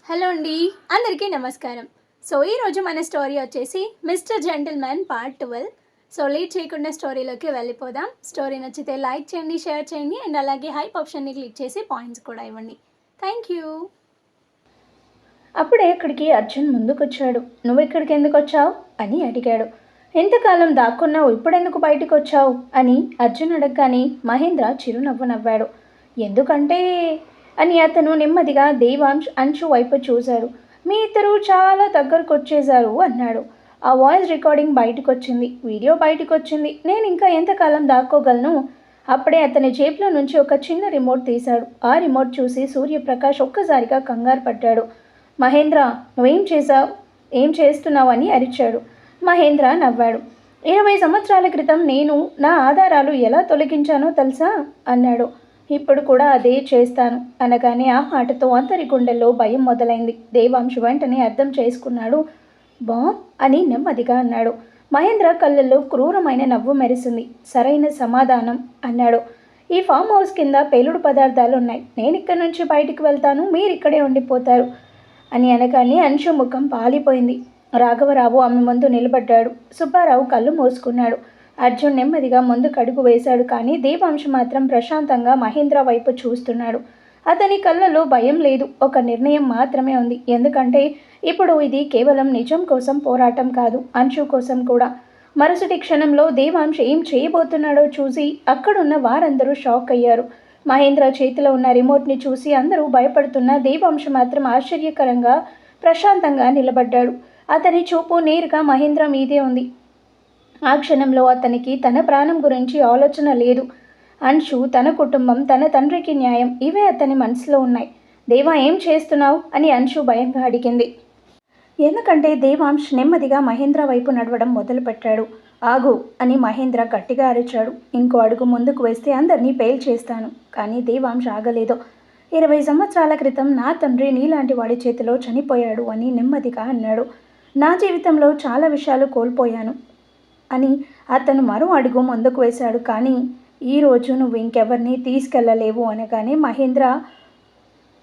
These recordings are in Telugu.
హలో అండి, అందరికీ నమస్కారం. ఈరోజు మన స్టోరీ వచ్చేసి మిస్టర్ జెంటిల్‌మ్యాన్ పార్ట్ 12. లేట్ చేయకుండా స్టోరీలోకి వెళ్ళిపోదాం. స్టోరీ నచ్చితే లైక్ చేయండి, షేర్ చేయండి అండ్ అలాగే హైప్ ఆప్షన్ని క్లిక్ చేసి పాయింట్స్ కూడా ఇవ్వండి. Thank you. అప్పుడే అక్కడికి అర్జున్ ముందుకొచ్చాడు. నువ్వు ఇక్కడికి ఎందుకు వచ్చావు అని అడిగాడు. ఎంతకాలం దాక్కున్నావు, ఇప్పుడెందుకు బయటకు వచ్చావు అని అర్జున్ అడగగానే మహేంద్ర చిరునవ్వు నవ్వాడు. ఎందుకంటే అని అతను నెమ్మదిగా దేవాంశ్ అంచు వైపు చూశాడు. మీ ఇద్దరు చాలా దగ్గరకు వచ్చేశారు అన్నాడు. ఆ వాయిస్ రికార్డింగ్ బయటకు వచ్చింది, వీడియో బయటకు వచ్చింది. నేను ఇంకా ఎంతకాలం దాక్కోగలను? అప్పుడే అతని జేబులో నుంచి ఒక చిన్న రిమోట్ తీశాడు. ఆ రిమోట్ చూసి సూర్యప్రకాష్ ఒక్కసారిగా కంగారు పడ్డాడు. మహేంద్ర, నువ్వేం చేశావు, ఏం చేస్తున్నావు అని అరిచాడు. మహేంద్ర నవ్వాడు. 20 సంవత్సరాల క్రితం నేను నా ఆధారాలు ఎలా తొలగించానో తెలుసా అన్నాడు. ఇప్పుడు కూడా అదే చేస్తాను అనగానే ఆ మాటతో అందరి గుండెల్లో భయం మొదలైంది. దేవాంశ్ వెంటనే అర్థం చేసుకున్నాడు. బాంబ్ అని నెమ్మదిగా అన్నాడు. మహేంద్ర కళ్ళల్లో క్రూరమైన నవ్వు మెరిసింది. సరైన సమాధానం అన్నాడు. ఈ ఫామ్ హౌస్ కింద పేలుడు పదార్థాలు ఉన్నాయి. నేను ఇక్కడి నుంచి బయటికి వెళ్తాను, మీరు ఇక్కడే ఉండిపోతారు అని అనగానే అంశు ముఖం పాలిపోయింది. రాఘవరావు ఆమె ముందు నిలబడ్డాడు. సుబ్బారావు కళ్ళు మూసుకున్నాడు. అర్జున్ నెమ్మదిగా ముందుకు అడుగు వేశాడు. కానీ దేవాంశ్ మాత్రం ప్రశాంతంగా మహేంద్ర వైపు చూస్తున్నాడు. అతని కళ్ళలో భయం లేదు, ఒక నిర్ణయం మాత్రమే ఉంది. ఎందుకంటే ఇప్పుడు ఇది కేవలం నిజం కోసం పోరాటం కాదు, అంశు కోసం కూడా. మరుసటి క్షణంలో దేవాంశ్ ఏం చేయబోతున్నాడో చూసి అక్కడున్న వారందరూ షాక్ అయ్యారు. మహేంద్ర చేతిలో ఉన్న రిమోట్ని చూసి అందరూ భయపడుతున్న దేవాంశ్ మాత్రం ఆశ్చర్యకరంగా ప్రశాంతంగా నిలబడ్డాడు. అతని చూపు నేరుగా మహేంద్ర మీదే ఉంది. ఆ క్షణంలో అతనికి తన ప్రాణం గురించి ఆలోచన లేదు. అంశు, తన కుటుంబం, తన తండ్రికి న్యాయం, ఇవే అతని మనసులో ఉన్నాయి. దేవా, ఏం చేస్తున్నావు అని అంశు భయంగా అడిగింది. ఎందుకంటే దేవాంశ్ నెమ్మదిగా మహేంద్ర వైపు నడవడం మొదలుపెట్టాడు. ఆగు అని మహేంద్ర గట్టిగా అరిచాడు. ఇంకో అడుగు ముందుకు వేస్తే అందరినీ పేల్ చేస్తాను. కానీ దేవాంశ్ ఆగలేదు. 20 సంవత్సరాల క్రితం నా తండ్రి నీలాంటి వాడి చేతిలో చనిపోయాడు అని నెమ్మదిగా అన్నాడు. నా జీవితంలో చాలా విషయాలు కోల్పోయాను అని అతను మరో అడుగు ముందుకు వేశాడు. కానీ ఈరోజు నువ్వు ఇంకెవరిని తీసుకెళ్ళలేవు అనగానే మహేంద్ర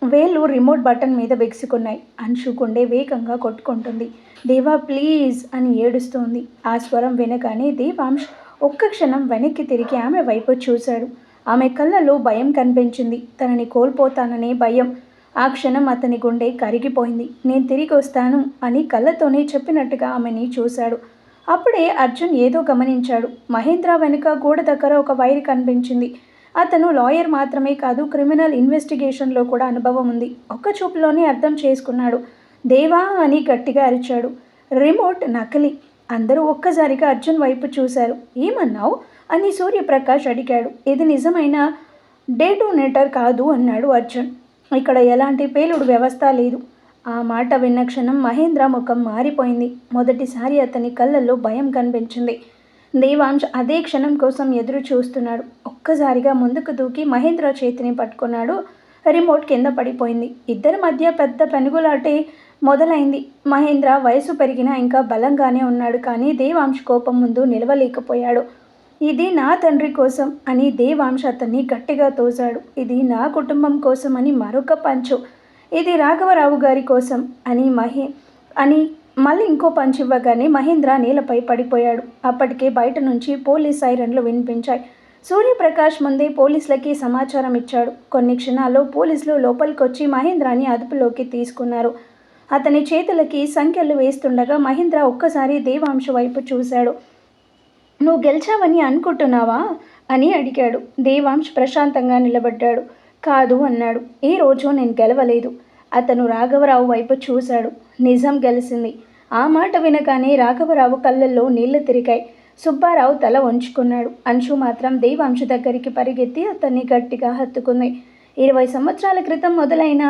వేళ్ళు రిమోట్ బటన్ మీద బిగుసుకున్నాయి. అంశు గుండె వేగంగా కొట్టుకుంటుంది. దేవా ప్లీజ్ అని ఏడుస్తోంది. ఆ స్వరం వినగానే దేవాంశ్ ఒక్క క్షణం వెనక్కి తిరిగి ఆమె వైపు చూశాడు. ఆమె కళ్ళలో భయం కనిపించింది, తనని కోల్పోతాననే భయం. ఆ క్షణం అతని గుండె కరిగిపోయింది. నేను తిరిగి వస్తాను అని కళ్ళతోనే చెప్పినట్టుగా ఆమెని చూశాడు. అప్పుడే అర్జున్ ఏదో గమనించాడు. మహేంద్ర వెనుక గోడ దగ్గర ఒక వైర్ కనిపించింది. అతను లాయర్ మాత్రమే కాదు, క్రిమినల్ ఇన్వెస్టిగేషన్లో కూడా అనుభవం ఉంది. ఒక్క చూపులోనే అర్థం చేసుకున్నాడు. దేవా అని గట్టిగా అరిచాడు. రిమోట్ నకిలీ. అందరూ ఒక్కసారిగా అర్జున్ వైపు చూశారు. ఏమన్నావు అని సూర్యప్రకాష్ అడిగాడు. ఇది నిజమైన డేటోనేటర్ కాదు అన్నాడు అర్జున్. ఇక్కడ ఎలాంటి పేలుడు వ్యవస్థ లేదు. ఆ మాట విన్న క్షణం మహేంద్ర ముఖం మారిపోయింది. మొదటిసారి అతని కళ్ళల్లో భయం కనిపించింది. దేవాంశ్ అదే క్షణం కోసం ఎదురు చూస్తున్నాడు. ఒక్కసారిగా ముందుకు దూకి మహేంద్ర చేతిని పట్టుకున్నాడు. రిమోట్ కింద పడిపోయింది. ఇద్దరి మధ్య పెద్ద పెనుగులాటే మొదలైంది. మహేంద్ర వయసు పెరిగినా ఇంకా బలంగానే ఉన్నాడు. కానీ దేవాంశ్ కోపం ముందు నిలవలేకపోయాడు. ఇది నా తండ్రి కోసం అని దేవాంశ్ అతన్ని గట్టిగా తోశాడు. ఇది నా కుటుంబం కోసం అని మరొక పంచు. ఇది రాఘవరావు గారి కోసం అని మళ్ళీ ఇంకో పంచ్ ఇవ్వగానే మహేంద్ర నేలపై పడిపోయాడు. అప్పటికే బయట నుంచి పోలీస్ సైరన్లు వినిపించాయి. సూర్యప్రకాష్ ముందే పోలీసులకి సమాచారం ఇచ్చాడు. కొన్ని క్షణాల్లో పోలీసులు లోపలికొచ్చి మహేంద్రాని అదుపులోకి తీసుకున్నారు. అతని చేతులకి సంఖ్యలు వేస్తుండగా మహేంద్ర ఒక్కసారి దేవాంశ్ వైపు చూశాడు. నువ్వు గెలిచావని అనుకుంటున్నావా అని అడిగాడు. దేవాంశ్ ప్రశాంతంగా నిలబడ్డాడు. కాదు అన్నాడు. ఈ రోజు నేను గెలవలేదు. అతను రాఘవరావు వైపు చూశాడు. నిజం గెలిచింది. ఆ మాట వినగానే రాఘవరావు కళ్ళల్లో నీళ్లు తిరిగాయి. సుబ్బారావు తల వంచుకున్నాడు. అంశు మాత్రం దేవాంశ్ దగ్గరికి పరిగెత్తి అతన్ని గట్టిగా హత్తుకుంది. 20 సంవత్సరాల క్రితం మొదలైన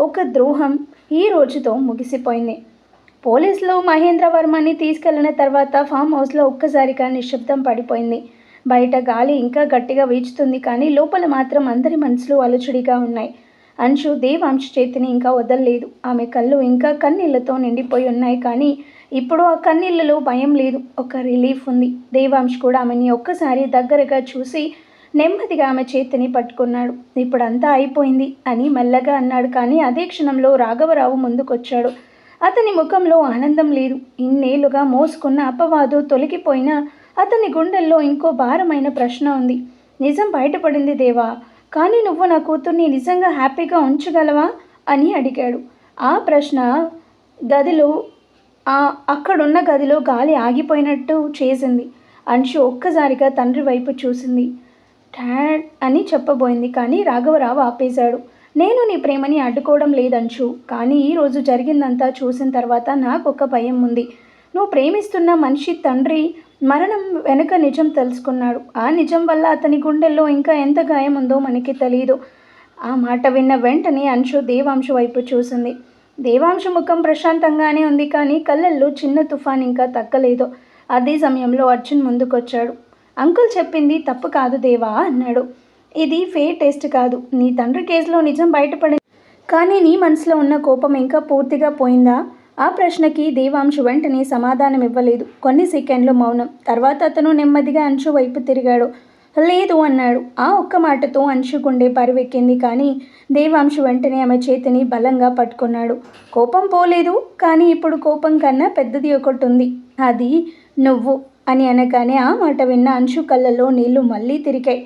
ఒక ద్రోహం ఈ రోజుతో ముగిసిపోయింది. పోలీసులు మహేంద్ర వర్మని తీసుకెళ్లిన తర్వాత ఫామ్ హౌస్లో ఒక్కసారిగా నిశ్శబ్దం పడిపోయింది. బయట గాలి ఇంకా గట్టిగా వీచుతుంది. కానీ లోపల మాత్రం అందరి మనసులు అలచుడిగా ఉన్నాయి. అంశు దేవాంశ్ చేతిని ఇంకా వదలలేదు. ఆమె కళ్ళు ఇంకా కన్నీళ్లతో నిండిపోయి ఉన్నాయి. కానీ ఇప్పుడు ఆ కన్నీళ్లలో భయం లేదు, ఒక రిలీఫ్ ఉంది. దేవాంశ్ కూడా ఆమెని ఒక్కసారి దగ్గరగా చూసి నెమ్మదిగా ఆమె చేతిని పట్టుకున్నాడు. ఇప్పుడంతా అయిపోయింది అని మెల్లగా అన్నాడు. కానీ అదే క్షణంలో రాఘవరావు ముందుకొచ్చాడు. అతని ముఖంలో ఆనందం లేదు. ఇన్నేళ్లుగా మోసుకున్న అపవాదు తొలగిపోయినా అతని గుండెల్లో ఇంకో భారమైన ప్రశ్న ఉంది. నిజం బయటపడింది దేవా, కానీ నువ్వు నా కూతుర్ని నిజంగా హ్యాపీగా ఉంచగలవా అని అడిగాడు. ఆ ప్రశ్న గదిలో అక్కడున్న గదిలో గాలి ఆగిపోయినట్టు చేసింది. అంశు ఒక్కసారిగా తండ్రి వైపు చూసింది. డాడ్ అని చెప్పబోయింది. కానీ రాఘవరావు ఆపేశాడు. నేను నీ ప్రేమని అడ్డుకోవడం లేదంచు, కానీ ఈరోజు జరిగిందంతా చూసిన తర్వాత నాకు ఒక భయం ఉంది. నువ్వు ప్రేమిస్తున్న మనిషి తండ్రి మరణం వెనుక నిజం తెలుసుకున్నాడు. ఆ నిజం వల్ల అతని గుండెల్లో ఇంకా ఎంత గాయం ఉందో మనకి తెలియదు. ఆ మాట విన్న వెంటనే అంశు దేవాంశు వైపు చూసింది. దేవాంశు ముఖం ప్రశాంతంగానే ఉంది, కానీ కళ్ళల్లో చిన్న తుఫాన్ ఇంకా తగ్గలేదు. అదే సమయంలో అర్జున్ ముందుకొచ్చాడు. అంకుల్ చెప్పింది తప్పు కాదు దేవా అన్నాడు. ఇది ఫెయిర్ టెస్ట్ కాదు. నీ తండ్రి కేసులో నిజం బయటపడింది, కానీ నీ మనసులో ఉన్న కోపం ఇంకా పూర్తిగా పోయిందా? ఆ ప్రశ్నకి దేవాంశు వెంటనే సమాధానం ఇవ్వలేదు. కొన్ని సెకండ్లు మౌనం. తర్వాత అతను నెమ్మదిగా అంశు వైపు తిరిగాడు. లేదు అన్నాడు. ఆ ఒక్క మాటతో అంశు గుండె పరివెక్కింది. కానీ దేవాంశు వెంటనే ఆమె చేతిని బలంగా పట్టుకున్నాడు. కోపం పోలేదు, కానీ ఇప్పుడు కోపం కన్నా పెద్దది ఒకటి ఉంది. అది నువ్వు అని అనగానే ఆ మాట విన్న అంశు కళ్ళల్లో నీళ్లు మళ్ళీ తిరిగాయి.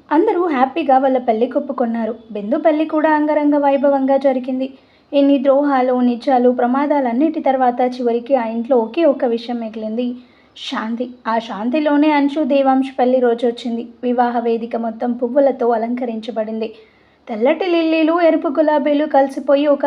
అందరూ హ్యాపీగా వాళ్ళ పెళ్లి కొప్పుకున్నారు. బిందు పెళ్లి కూడా అంగరంగ వైభవంగా జరిగింది. ఎన్ని ద్రోహాలు, నిజాలు, ప్రమాదాలన్నిటి తర్వాత చివరికి ఆ ఇంట్లో ఒకే ఒక విషయం మిగిలింది, శాంతి. ఆ శాంతిలోనే అంశు దేవాంశ్ పెళ్లి రోజు వచ్చింది. వివాహ వేదిక మొత్తం పువ్వులతో అలంకరించబడింది. తెల్లటి లిల్లీలు, ఎరుపు గులాబీలు కలిసిపోయి ఒక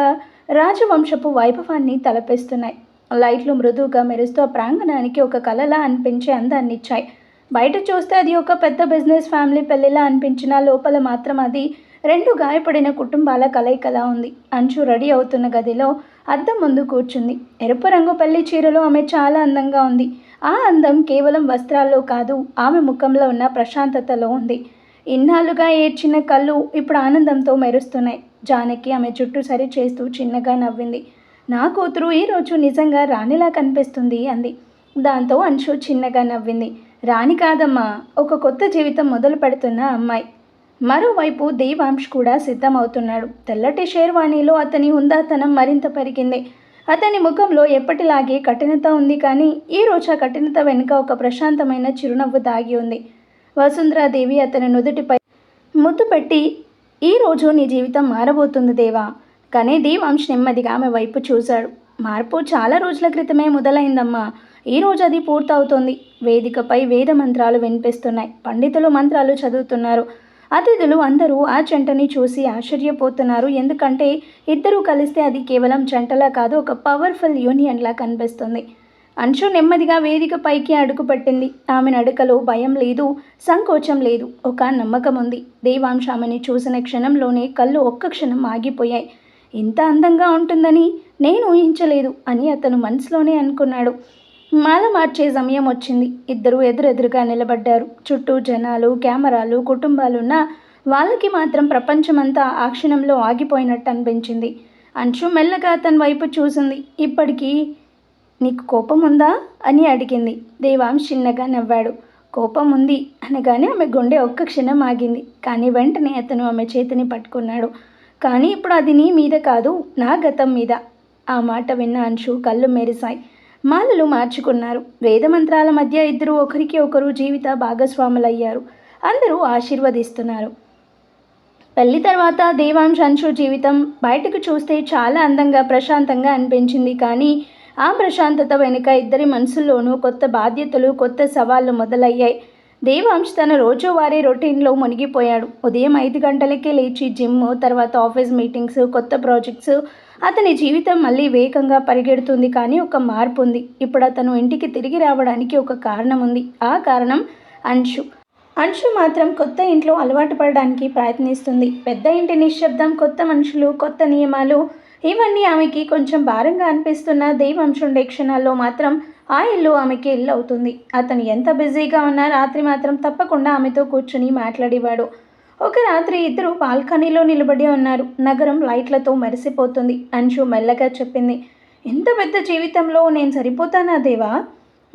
రాజవంశపు వైభవాన్ని తలపిస్తున్నాయి. లైట్లు మృదువుగా మెరుస్తూ ఆ ప్రాంగణానికి ఒక కలలా అనిపించే అందాన్నిచ్చాయి. బయట చూస్తే అది ఒక పెద్ద బిజినెస్ ఫ్యామిలీ పెళ్లిలా అనిపించినా లోపల మాత్రం అది రెండు గాయపడిన కుటుంబాల కలయికలా ఉంది. అంచు రెడీ అవుతున్న గదిలో అద్దం ముందు కూర్చుంది. ఎరుపు రంగు పెళ్లి చీరలో ఆమె చాలా అందంగా ఉంది. ఆ అందం కేవలం వస్త్రాల్లో కాదు, ఆమె ముఖంలో ఉన్న ప్రశాంతతలో ఉంది. ఇన్నాళ్ళుగా ఏడ్చిన కళ్ళు ఇప్పుడు ఆనందంతో మెరుస్తున్నాయి. జానకి ఆమె చుట్టూ సరి చేస్తూ చిన్నగా నవ్వింది. నా కూతురు ఈరోజు నిజంగా రాణిలా కనిపిస్తుంది అంది. దాంతో అంశు చిన్నగా నవ్వింది. రాణి కాదమ్మా, ఒక కొత్త జీవితం మొదలు పెడుతున్న అమ్మాయి. మరోవైపు దేవాంశ్ కూడా సిద్ధమవుతున్నాడు. తెల్లటి షేర్వాణిలో అతని హుందాతనం మరింత పెరిగింది. అతని ముఖంలో ఎప్పటిలాగే కఠినత ఉంది, కానీ ఈరోజు ఆ కఠినత వెనుక ఒక ప్రశాంతమైన చిరునవ్వు దాగి ఉంది. వసుంధరాదేవి అతని నుదుటిపై ముద్దు పెట్టి, ఈరోజు నీ జీవితం మారబోతుంది దేవా. కానీ దేవాంశ్ నెమ్మదిగా ఆమె వైపు చూశాడు. మార్పు చాలా రోజుల క్రితమే మొదలైందమ్మా. ఈరోజు అది పూర్తవుతోంది. వేదికపై వేద మంత్రాలు వినిపిస్తున్నాయి. పండితులు మంత్రాలు చదువుతున్నారు. అతిథులు అందరూ ఆ జంటని చూసి ఆశ్చర్యపోతున్నారు. ఎందుకంటే ఇద్దరూ కలిస్తే అది కేవలం జంటలా కాదు, ఒక పవర్ఫుల్ యూనియన్లా కనిపిస్తుంది. అంశు నెమ్మదిగా వేదిక పైకి అడుగుపెట్టింది. ఆమె నడకలో భయం లేదు, సంకోచం లేదు, ఒక నమ్మకం ఉంది. దేవాంశ్ ఆమెని చూసిన క్షణంలోనే కళ్ళు ఒక్క క్షణం ఆగిపోయాయి. ఇంత అందంగా ఉంటుందని నేను ఊహించలేదు అని అతను మనసులోనే అనుకున్నాడు. మాల మార్చే సమయం వచ్చింది. ఇద్దరూ ఎదురెదురుగా నిలబడ్డారు. చుట్టూ జనాలు, కెమెరాలు, కుటుంబాలున్నా వాళ్ళకి మాత్రం ప్రపంచమంతా ఆ క్షణంలో ఆగిపోయినట్టు అనిపించింది. అంశు మెల్లగా అతని వైపు చూసింది. ఇప్పటికీ నీకు కోపం ఉందా అని అడిగింది. దేవాంశ్ చిన్నగా నవ్వాడు. కోపం ఉంది అనగానే ఆమె గుండె ఒక్క క్షణం ఆగింది. కానీ వెంటనే అతను ఆమె చేతిని పట్టుకున్నాడు. కానీ ఇప్పుడు అది నీ మీద కాదు, నా గతం మీద. ఆ మాట విన్న అంశు కళ్ళు మెరిశాయి. మాలలు మార్చుకున్నారు. వేదమంత్రాల మధ్య ఇద్దరు ఒకరికి ఒకరు జీవిత భాగస్వాములయ్యారు. అందరూ ఆశీర్వదిస్తున్నారు. పెళ్లి తర్వాత దేవాంశ్ అంశు జీవితం బయటకు చూస్తే చాలా అందంగా, ప్రశాంతంగా అనిపించింది. కానీ ఆ ప్రశాంతత వెనుక ఇద్దరి మనసుల్లోనూ కొత్త బాధ్యతలు, కొత్త సవాళ్లు మొదలయ్యాయి. దేవాంశ్ తన రోజువారీ రొటీన్లో మునిగిపోయాడు. ఉదయం 5 గంటలకే లేచి జిమ్, తర్వాత ఆఫీస్ మీటింగ్స్, కొత్త ప్రాజెక్ట్స్. అతని జీవితం మళ్ళీ వేగంగా పరిగెడుతుంది. కానీ ఒక మార్పు ఉంది. ఇప్పుడు అతను ఇంటికి తిరిగి రావడానికి ఒక కారణం ఉంది. ఆ కారణం అంశు. అంశు మాత్రం కొత్త ఇంట్లో అలవాటు పడడానికి ప్రయత్నిస్తుంది. పెద్ద ఇంటి నిశ్శబ్దం, కొత్త మనుషులు, కొత్త నియమాలు, ఇవన్నీ ఆమెకి కొంచెం భారంగా అనిపిస్తున్న దేవాంశ్ ఉండే క్షణాల్లో మాత్రం ఆ ఇల్లు ఆమెకి ఇల్లు అవుతుంది. అతను ఎంత బిజీగా ఉన్నా రాత్రి మాత్రం తప్పకుండా ఆమెతో కూర్చుని మాట్లాడేవాడు. ఒక రాత్రి ఇద్దరు బాల్కనీలో నిలబడి ఉన్నారు. నగరం లైట్లతో మెరిసిపోతుంది. అంశు మెల్లగా చెప్పింది. ఎంత పెద్ద జీవితంలో నేను సరిపోతానా దేవా?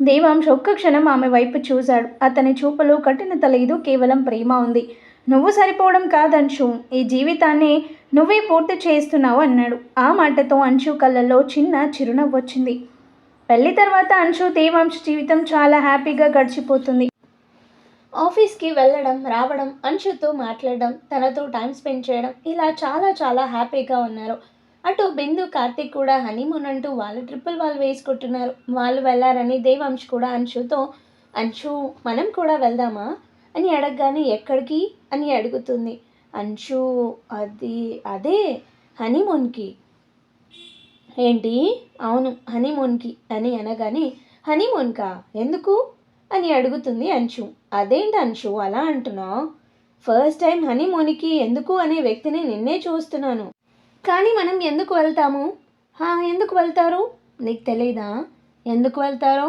దేవాంశ్ ఒక్క క్షణం ఆమె వైపు చూశాడు. అతని చూపులో కఠినత లేదు, కేవలం ప్రేమ ఉంది. నువ్వు సరిపోవడం కాదంశు, ఈ జీవితాన్ని నువ్వే పూర్తి చేస్తున్నావు అన్నాడు. ఆ మాటతో అంశు కళ్ళల్లో చిన్న చిరునవ్వు వచ్చింది. పెళ్లి తర్వాత అంశు దేవాంశ్ జీవితం చాలా హ్యాపీగా గడిచిపోతుంది. ఆఫీస్కి వెళ్ళడం, రావడం, అంశుతో మాట్లాడడం, తనతో టైం స్పెండ్ చేయడం, ఇలా చాలా చాలా హ్యాపీగా ఉన్నారు. అటు బిందు, కార్తీక్ కూడా హనీమూన్ అంటూ వాళ్ళ ట్రిప్పులు వాళ్ళు వేసుకుంటున్నారు. వాళ్ళు వెళ్ళారని దేవాంశ్ కూడా అంశుతో, అంశు మనం కూడా వెళ్దామా అని అడగగానే ఎక్కడికి అని అడుగుతుంది. అంశు అదే హనీమూన్కి. ఏంటి? అవును హనీమూన్కి అని అనగానే హనీమూన్కా ఎందుకు అని అడుగుతుంది అంశు. అదేంటి అంశు అలా అంటున్నావు? ఫస్ట్ టైం హనీమూన్కి ఎందుకు అనే వ్యక్తిని నిన్నే చూస్తున్నాను. కానీ మనం ఎందుకు వెళ్తాము? ఎందుకు వెళ్తారు? నీకు తెలీదా ఎందుకు వెళ్తారో?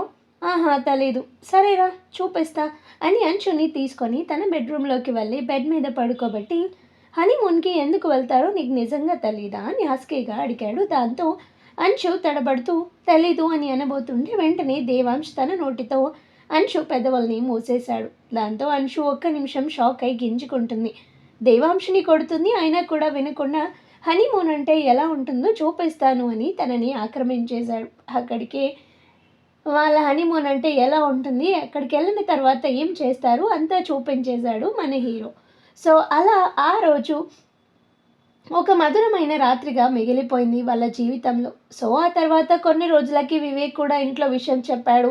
తెలీదు. సరేరా చూపిస్తా అని అంశుని తీసుకొని తన బెడ్రూమ్లోకి వెళ్ళి బెడ్ మీద పడుకోబెట్టి హనీమూన్కి ఎందుకు వెళ్తారో నీకు నిజంగా తెలీదా అని హస్కీగా అడిగాడు. దాంతో అంశు తడబడుతూ తెలీదు అని అనబోతుంటే వెంటనే దేవాంశ్ తన నోటితో అంశు పెదవుల్ని మూసేశాడు. దాంతో అంశు ఒక్క నిమిషం షాక్ అయి గింజుకుంటుంది. దేవాంశుని కొడుతుంది. అయినా కూడా వినకుండా హనీమూన్ అంటే ఎలా ఉంటుందో చూపిస్తాను అని తనని ఆక్రమించేశాడు. అక్కడికే వాళ్ళ హనీమూన్ అంటే ఎలా ఉంటుంది, అక్కడికి వెళ్ళిన తర్వాత ఏం చేస్తారు అంతా చూపించేశాడు మన హీరో. సో అలా ఆ రోజు ఒక మధురమైన రాత్రిగా మిగిలిపోయింది వాళ్ళ జీవితంలో. సో ఆ తర్వాత కొన్ని రోజులకి వివేక్ కూడా ఇంట్లో విషయం చెప్పాడు,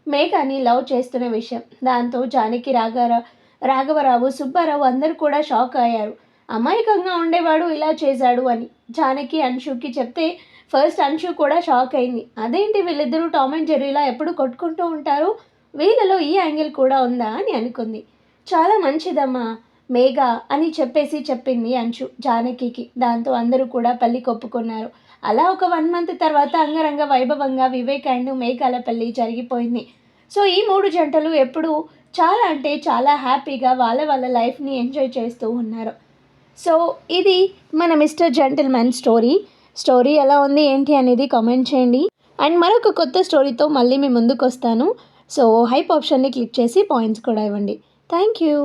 మేఘాని లవ్ చేస్తున్న విషయం. దాంతో జానకి, రాఘవరావు, సుబ్బారావు అందరూ కూడా షాక్ అయ్యారు. అమాయకంగా ఉండేవాడు ఇలా చేశాడు అని. జానకి అంశుకి చెప్తే ఫస్ట్ అంశు కూడా షాక్ అయింది. అదేంటి వీళ్ళిద్దరూ టామ్ అండ్ జెర్రీలా ఎప్పుడు కొట్టుకుంటూ ఉంటారు, వీళ్ళలో ఈ యాంగిల్ కూడా ఉందా అని అనుకుంది. చాలా మంచిదమ్మా మేఘ అని చెప్పింది అంశు జానకికి. దాంతో అందరూ కూడా పెళ్లి కొప్పుకున్నారు. అలా ఒక 1 month తర్వాత అంగరంగ వైభవంగా వివేక్ అండ్ మేఘాల పెళ్లి జరిగిపోయింది. సో ఈ 3 జంటలు ఎప్పుడు చాలా అంటే చాలా హ్యాపీగా వాళ్ళ లైఫ్ని ఎంజాయ్ చేస్తూ ఉన్నారు. సో ఇది మన మిస్టర్ జెంటిల్మెన్ స్టోరీ ఎలా ఉంది ఏంటి అనేది కామెంట్ చేయండి. అండ్ మరొక కొత్త స్టోరీతో మళ్ళీ మీ ముందుకు వస్తాను. సో హైప్ ఆప్షన్ని క్లిక్ చేసి పాయింట్స్ కూడా ఇవ్వండి. Thank you.